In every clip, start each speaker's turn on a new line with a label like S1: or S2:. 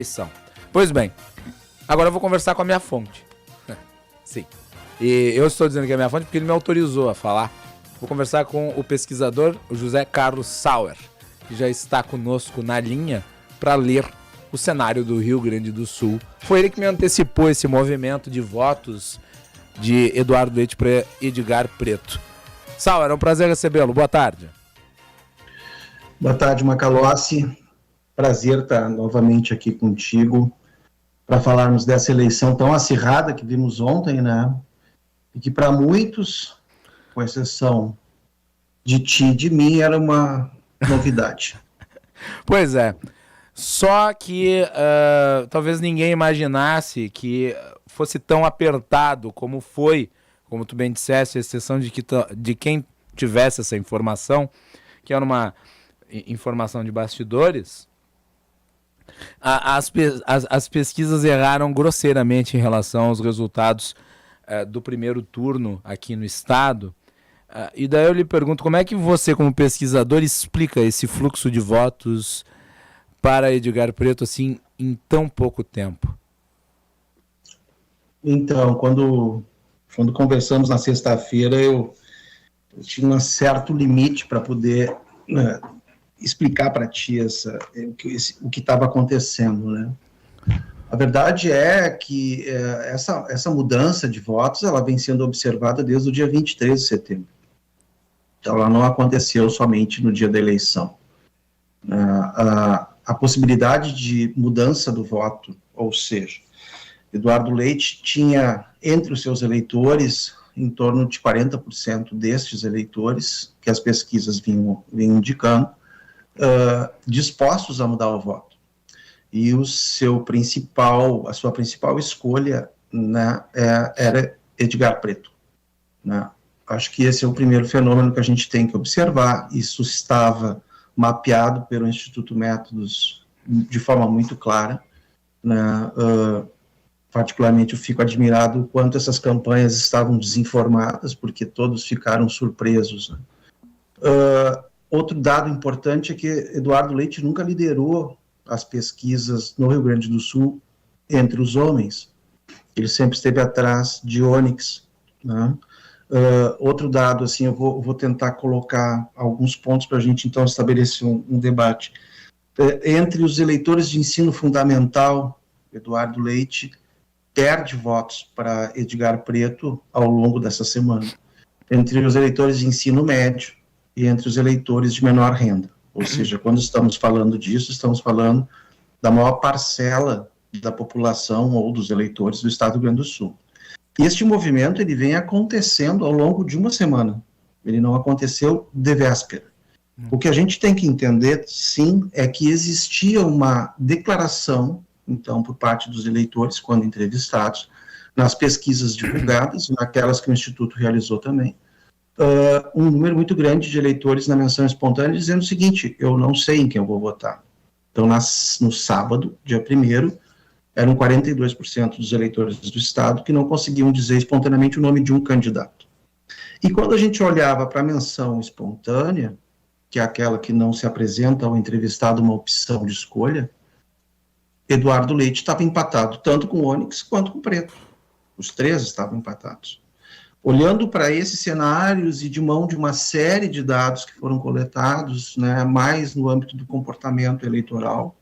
S1: eleição. Pois bem, agora eu vou conversar com a minha fonte. Sim. E eu estou dizendo que é a minha fonte porque ele me autorizou a falar. Vou conversar com o pesquisador José Carlos Sauer, que já está conosco na linha para ler o cenário do Rio Grande do Sul. Foi ele que me antecipou esse movimento de votos de Eduardo Leite para Edgar Preto. Sauer, é um prazer recebê-lo. Boa tarde.
S2: Boa tarde, Macalossi. Prazer estar novamente aqui contigo para falarmos dessa eleição tão acirrada que vimos ontem, né? E que para muitos, com exceção de ti e de mim, era uma novidade.
S1: Pois é. Só que talvez ninguém imaginasse que fosse tão apertado como foi, como tu bem disseste, a exceção de quem tivesse essa informação, que era uma informação de bastidores. As pesquisas erraram grosseiramente em relação aos resultados do primeiro turno aqui no estado. E daí eu lhe pergunto, como é que você, como pesquisador, explica esse fluxo de votos para Edgar Preto assim em tão pouco tempo?
S2: Então, quando conversamos na sexta-feira, eu tinha um certo limite para poder explicar para ti o que estava acontecendo, né? A verdade é que essa mudança de votos, ela vem sendo observada desde o dia 23 de setembro. Então, ela não aconteceu somente no dia da eleição. A possibilidade de mudança do voto, ou seja, Eduardo Leite tinha entre os seus eleitores em torno de 40% destes eleitores, que as pesquisas vinham indicando, dispostos a mudar o voto. E a sua principal escolha, né, era Edgar Preto. Né? Acho que esse é o primeiro fenômeno que a gente tem que observar. Isso estava mapeado pelo Instituto Métodos de forma muito clara. Né? Particularmente, eu fico admirado o quanto essas campanhas estavam desinformadas, porque todos ficaram surpresos. Né? Outro dado importante é que Eduardo Leite nunca liderou as pesquisas no Rio Grande do Sul entre os homens. Ele sempre esteve atrás de Onyx. Né? Outro dado, assim, eu vou tentar colocar alguns pontos para a gente, então, estabelecer um debate. Entre os eleitores de ensino fundamental, Eduardo Leite perde votos para Edgar Preto ao longo dessa semana. Entre os eleitores de ensino médio e entre os eleitores de menor renda. Ou seja, quando estamos falando disso, estamos falando da maior parcela da população ou dos eleitores do estado do Rio Grande do Sul. E este movimento, ele vem acontecendo ao longo de uma semana. Ele não aconteceu de véspera. O que a gente tem que entender, sim, é que existia uma declaração, então, por parte dos eleitores, quando entrevistados, nas pesquisas divulgadas, naquelas que o Instituto realizou também, um número muito grande de eleitores na menção espontânea dizendo o seguinte: eu não sei em quem eu vou votar. Então, no sábado, dia 1º, eram 42% dos eleitores do estado que não conseguiam dizer espontaneamente o nome de um candidato. E quando a gente olhava para a menção espontânea, que é aquela que não se apresenta ao entrevistado uma opção de escolha, Eduardo Leite estava empatado tanto com o Onyx quanto com o Preto. Os três estavam empatados. Olhando para esses cenários e de mão de uma série de dados que foram coletados, né, mais no âmbito do comportamento eleitoral,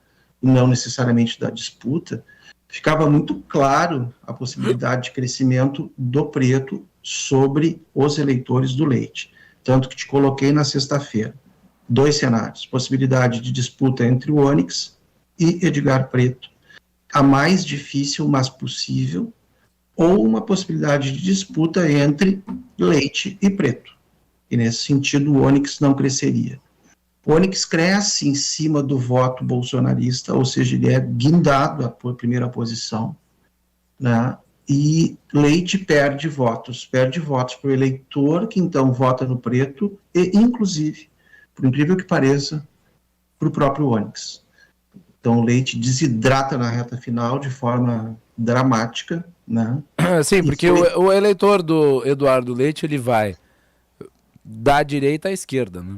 S2: e não necessariamente da disputa, ficava muito claro a possibilidade de crescimento do Preto sobre os eleitores do Leite. Tanto que te coloquei na sexta-feira. 2 cenários: possibilidade de disputa entre o Onyx e Edgar Preto, a mais difícil, mas possível, ou uma possibilidade de disputa entre Leite e Preto. E, nesse sentido, o Onyx não cresceria. O Onyx cresce em cima do voto bolsonarista, ou seja, ele é guindado à primeira posição, né? E Leite perde votos para o eleitor que, então, vota no Preto e, inclusive, por incrível que pareça, para o próprio Onyx. Então, o Leite desidrata na reta final de forma dramática, né?
S1: Sim, porque o eleitor do Eduardo Leite, ele vai da direita à esquerda, né?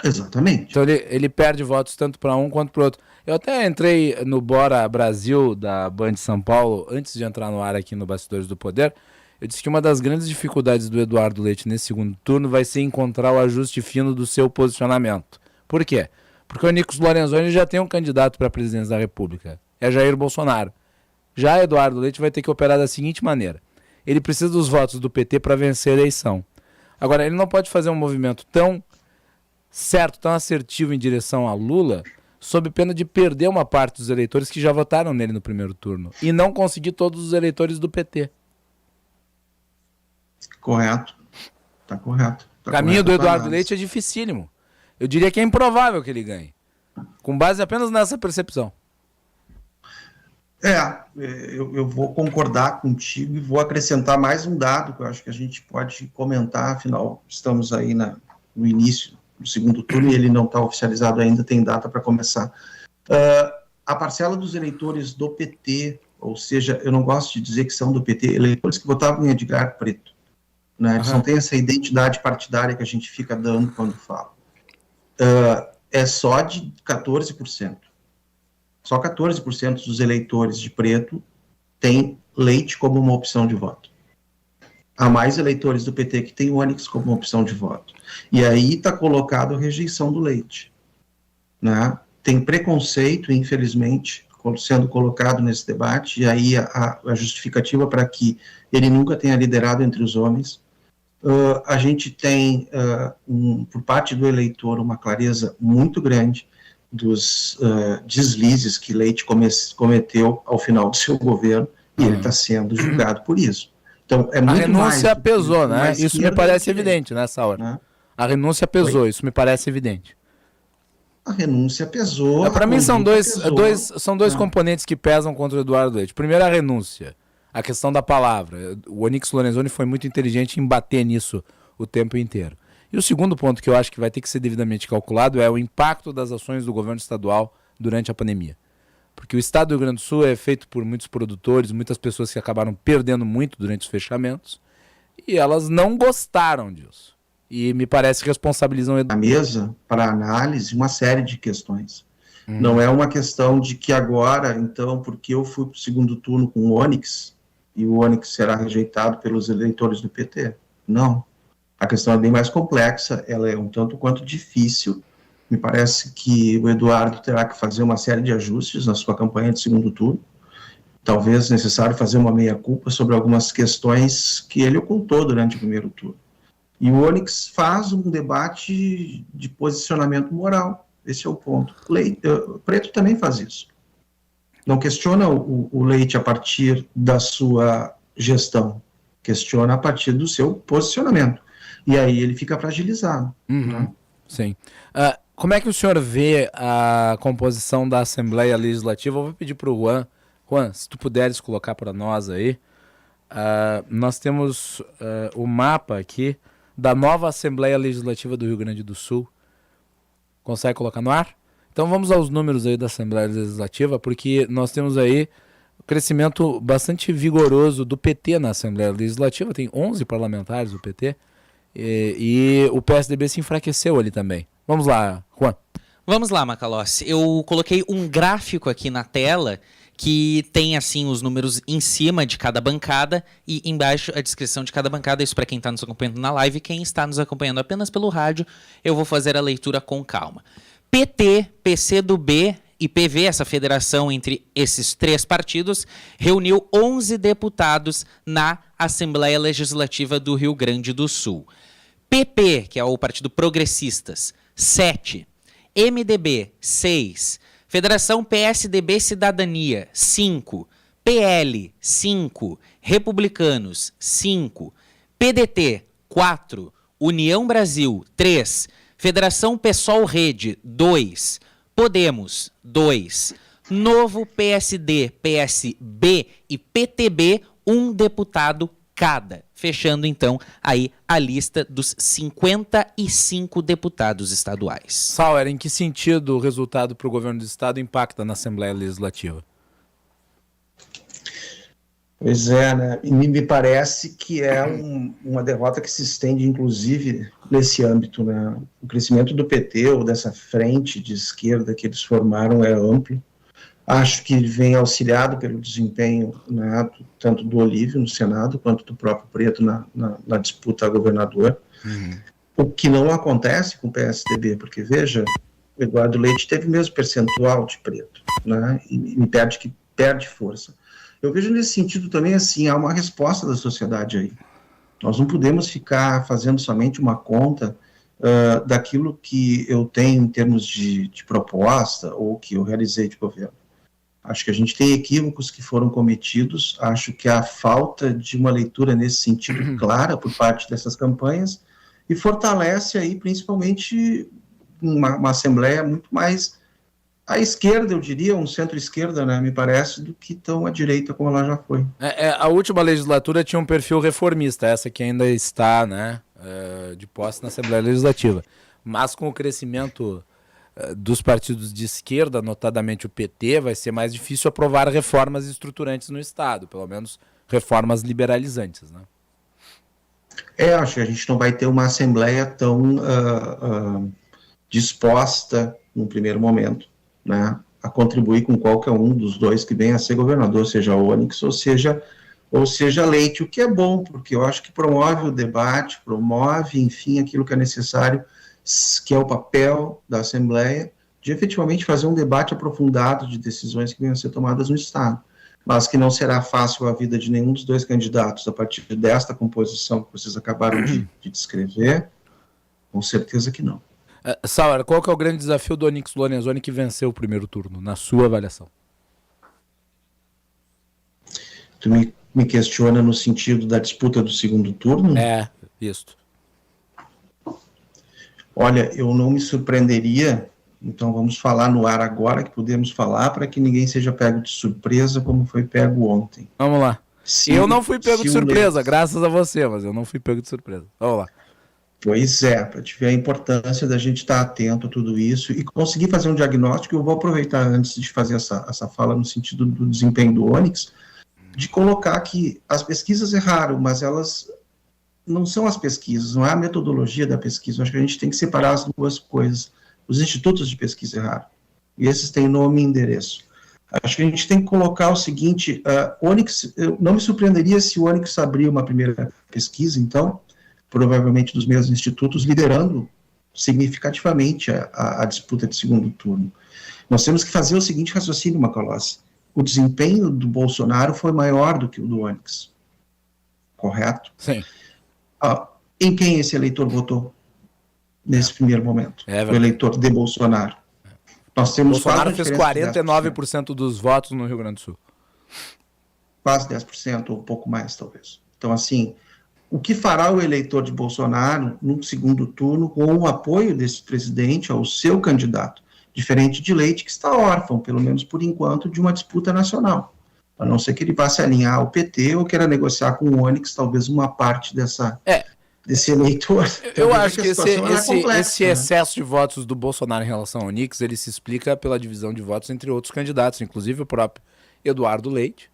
S2: Exatamente.
S1: Então ele perde votos tanto para um quanto para outro. Eu até entrei no Bora Brasil da Band São Paulo, antes de entrar no ar aqui no Bastidores do Poder. Eu disse que uma das grandes dificuldades do Eduardo Leite nesse segundo turno vai ser encontrar o ajuste fino do seu posicionamento. Por quê? Porque o Onyx Lorenzoni já tem um candidato para a presidência da República. É Jair Bolsonaro. Já Eduardo Leite vai ter que operar da seguinte maneira. Ele precisa dos votos do PT para vencer a eleição. Agora, ele não pode fazer um movimento tão certo, tão assertivo em direção a Lula, sob pena de perder uma parte dos eleitores que já votaram nele no primeiro turno. E não conseguir todos os eleitores do PT.
S2: Correto. Tá correto.
S1: O caminho do Eduardo Leite é dificílimo. Eu diria que é improvável que ele ganhe. Com base apenas nessa percepção.
S2: Eu vou concordar contigo e vou acrescentar mais um dado que eu acho que a gente pode comentar, afinal, estamos aí no início do segundo turno e ele não está oficializado ainda, tem data para começar. A parcela dos eleitores do PT, ou seja, eu não gosto de dizer que são do PT, eleitores que votavam em Edgar Preto, né? Eles não têm essa identidade partidária que a gente fica dando quando fala. É só de 14%. Só 14% dos eleitores de Preto têm Leite como uma opção de voto. Há mais eleitores do PT que têm o Onyx como uma opção de voto. E aí está colocado a rejeição do Leite, né? Tem preconceito, infelizmente, sendo colocado nesse debate, e aí a justificativa para que ele nunca tenha liderado entre os homens. A gente tem, por parte do eleitor, uma clareza muito grande dos deslizes que Leite cometeu ao final do seu governo, e ele está sendo julgado por isso. Então, é muito
S1: a renúncia
S2: mais
S1: pesou, né? Isso me parece evidente nessa hora.
S2: Né?
S1: A renúncia pesou, isso me parece evidente.
S2: A renúncia pesou.
S1: Para mim são dois componentes que pesam contra o Eduardo Leite. Primeiro, a renúncia. A questão da palavra. O Onyx Lorenzoni foi muito inteligente em bater nisso o tempo inteiro. E o segundo ponto que eu acho que vai ter que ser devidamente calculado é o impacto das ações do governo estadual durante a pandemia. Porque o estado do Rio Grande do Sul é feito por muitos produtores, muitas pessoas que acabaram perdendo muito durante os fechamentos, e elas não gostaram disso. E me parece que responsabilizam...
S2: A mesa para análise uma série de questões. Não é uma questão de que agora, então, porque eu fui para o segundo turno com o Onyx, e o Onyx será rejeitado pelos eleitores do PT. Não. A questão é bem mais complexa, ela é um tanto quanto difícil. Me parece que o Eduardo terá que fazer uma série de ajustes na sua campanha de segundo turno. Talvez necessário fazer uma meia-culpa sobre algumas questões que ele ocultou durante o primeiro turno. E o Onyx faz um debate de posicionamento moral. Esse é o ponto. Preto também faz isso. Não questiona o Leite a partir da sua gestão, questiona a partir do seu posicionamento. E aí ele fica fragilizado. Né?
S1: Sim. Como é que o senhor vê a composição da Assembleia Legislativa? Eu vou pedir para o Juan. Juan, se tu puderes colocar para nós aí. Nós temos o mapa aqui da nova Assembleia Legislativa do Rio Grande do Sul. Consegue colocar no ar? Então vamos aos números aí da Assembleia Legislativa, porque nós temos aí um crescimento bastante vigoroso do PT na Assembleia Legislativa. Tem 11 parlamentares do PT. E o PSDB se enfraqueceu ali também. Vamos lá, Juan.
S3: Vamos lá, Macalossi. Eu coloquei um gráfico aqui na tela que tem assim os números em cima de cada bancada e embaixo a descrição de cada bancada. Isso para quem está nos acompanhando na live. Quem está nos acompanhando apenas pelo rádio, eu vou fazer a leitura com calma. PT, PCdoB e PV, essa federação entre esses três partidos, reuniu 11 deputados na Assembleia Legislativa do Rio Grande do Sul. PP, que é o Partido Progressistas, 7. MDB, 6. Federação PSDB Cidadania, 5. PL, 5. Republicanos, 5. PDT, 4. União Brasil, 3. Federação PSOL Rede, 2. Podemos, 2. Novo PSD, PSB e PTB, 1 deputado cada. Fechando, então, aí a lista dos 55 deputados estaduais.
S1: Sauer, em que sentido o resultado para o governo do estado impacta na Assembleia Legislativa?
S2: Pois é, né? E me parece que é uma derrota que se estende, inclusive, nesse âmbito, né? O crescimento do PT, ou dessa frente de esquerda que eles formaram, é amplo. Acho que ele vem auxiliado pelo desempenho, né, tanto do Olívio no Senado, quanto do próprio Preto na disputa a governador. O que não acontece com o PSDB, porque, veja, o Eduardo Leite teve o mesmo percentual de Preto, né? E me perde força. Eu vejo nesse sentido também, assim, há uma resposta da sociedade aí. Nós não podemos ficar fazendo somente uma conta daquilo que eu tenho em termos de proposta ou que eu realizei de governo. Acho que a gente tem equívocos que foram cometidos, acho que há falta de uma leitura nesse sentido clara por parte dessas campanhas e fortalece aí principalmente uma Assembleia muito mais à esquerda, eu diria, um centro-esquerda, né, me parece, do que tão à direita como ela já foi.
S1: A última legislatura tinha um perfil reformista, essa que ainda está, né, de posse na Assembleia Legislativa. Mas com o crescimento dos partidos de esquerda, notadamente o PT, vai ser mais difícil aprovar reformas estruturantes no Estado, pelo menos reformas liberalizantes, né?
S2: Acho que a gente não vai ter uma Assembleia tão disposta, num primeiro momento, né, a contribuir com qualquer um dos dois que venha a ser governador, seja Onyx ou seja Leite, o que é bom, porque eu acho que promove o debate, promove, enfim, aquilo que é necessário, que é o papel da Assembleia, de efetivamente fazer um debate aprofundado de decisões que venham a ser tomadas no Estado, mas que não será fácil a vida de nenhum dos dois candidatos a partir desta composição que vocês acabaram de descrever, com certeza que não.
S1: Sauer, qual que é o grande desafio do Onyx Lorenzoni que venceu o primeiro turno, na sua avaliação?
S2: Tu me questiona no sentido da disputa do segundo turno?
S1: Isso.
S2: Olha, eu não me surpreenderia, então vamos falar no ar agora, que podemos falar, para que ninguém seja pego de surpresa, como foi pego ontem.
S1: Vamos lá. Eu não fui pego de surpresa, graças a você, mas eu não fui pego de surpresa. Vamos lá.
S2: Pois é, para te ver a importância da gente estar atento a tudo isso e conseguir fazer um diagnóstico. Eu vou aproveitar, antes de fazer essa fala no sentido do desempenho do Onyx, de colocar que as pesquisas erraram, mas elas não são as pesquisas, não é a metodologia da pesquisa. Eu acho que a gente tem que separar as duas coisas. Os institutos de pesquisa erraram, e esses têm nome e endereço. Acho que a gente tem que colocar o seguinte, Onyx, eu não me surpreenderia se o Onyx abrir uma primeira pesquisa, então, provavelmente dos mesmos institutos, liderando significativamente a disputa de segundo turno. Nós temos que fazer o seguinte raciocínio, Macalossi. O desempenho do Bolsonaro foi maior do que o do Onyx. Correto?
S1: Sim.
S2: Em quem esse eleitor votou nesse primeiro momento? O eleitor de Bolsonaro. Nós temos
S1: Bolsonaro fez 49% dos votos no Rio Grande do Sul.
S2: Quase 10%, ou um pouco mais, talvez. Então, assim, o que fará o eleitor de Bolsonaro no segundo turno com o apoio desse presidente ao seu candidato? Diferente de Leite, que está órfão, pelo menos por enquanto, de uma disputa nacional. A não ser que ele vá se alinhar ao PT ou queira negociar com o Onyx, talvez uma parte desse eleitor.
S1: Eu acho que esse excesso de votos do Bolsonaro em relação ao Onyx, ele se explica pela divisão de votos entre outros candidatos, inclusive o próprio Eduardo Leite,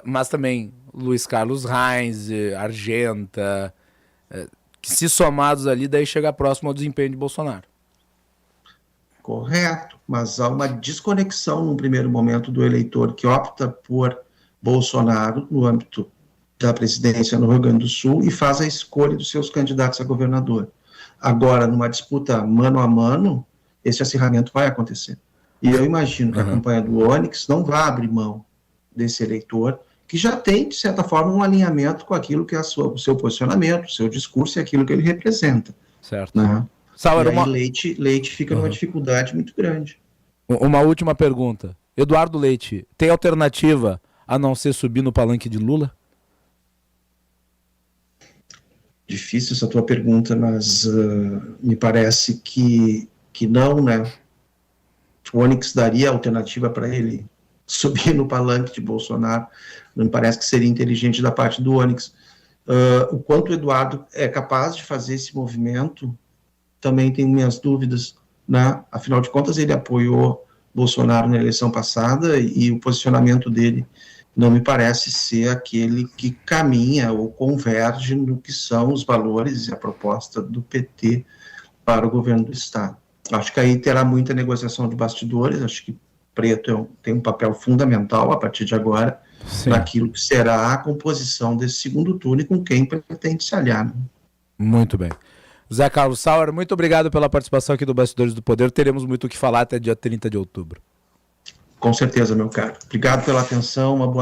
S1: mas também Luiz Carlos Reins, Argenta, que se somados ali, daí chega próximo ao desempenho de Bolsonaro.
S2: Correto, mas há uma desconexão num primeiro momento do eleitor que opta por Bolsonaro no âmbito da presidência no Rio Grande do Sul e faz a escolha dos seus candidatos a governador. Agora, numa disputa mano a mano, esse acirramento vai acontecer. E eu imagino que a campanha do Onyx não vai abrir mão desse eleitor, que já tem, de certa forma, um alinhamento com aquilo que é o seu posicionamento, o seu discurso e aquilo que ele representa.
S1: Certo.
S2: Né? E aí Leite fica numa dificuldade muito grande.
S1: Uma última pergunta. Eduardo Leite, tem alternativa a não ser subir no palanque de Lula?
S2: Difícil essa tua pergunta, mas me parece que não, né? O Onyx daria alternativa para ele subir no palanque de Bolsonaro. Não me parece que seria inteligente da parte do Onyx. O quanto o Eduardo é capaz de fazer esse movimento, também tenho minhas dúvidas, né? Afinal de contas, ele apoiou Bolsonaro na eleição passada e o posicionamento dele não me parece ser aquele que caminha ou converge no que são os valores e a proposta do PT para o governo do Estado. Acho que aí terá muita negociação de bastidores, acho que Preto tem um papel fundamental a partir de agora, naquilo que será a composição desse segundo turno e com quem pretende se aliar. Né?
S1: Muito bem. José Carlos Sauer, muito obrigado pela participação aqui do Bastidores do Poder. Teremos muito o que falar até dia 30 de outubro.
S2: Com certeza, meu caro. Obrigado pela atenção, uma boa